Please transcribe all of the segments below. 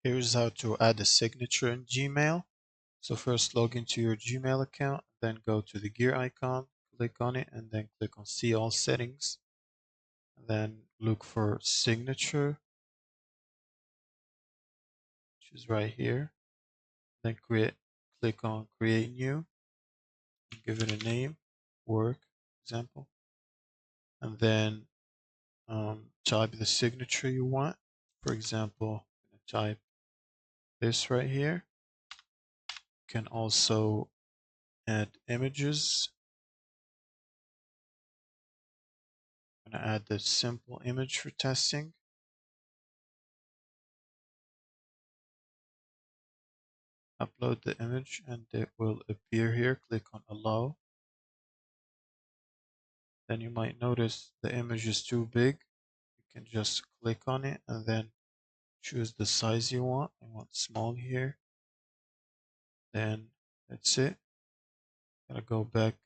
Here's how to add a signature in Gmail. So first log into your Gmail account, then go to the gear icon, click on it, and then click on See All Settings. Then look for signature, which is right here. Then click on Create New, give it a name, Work, example, and then type the signature you want. For example, type this right here. You can also add images. I'm going to add the simple image for testing. Upload the image and it will appear here. Click on Allow. Then you might notice the image is too big. You can just click on it and then choose the size you want. I want small here. Then that's it. Gotta go back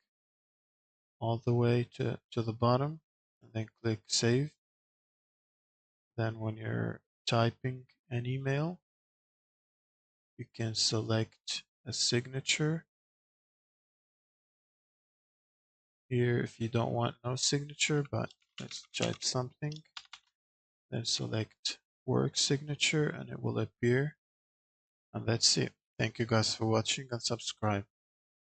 all the way to the bottom and then click Save. Then when you're typing an email, you can select a signature. Here, if you don't want no signature, but let's type something, then select Work Signature and it will appear. And that's it. Thank you guys for watching and subscribe.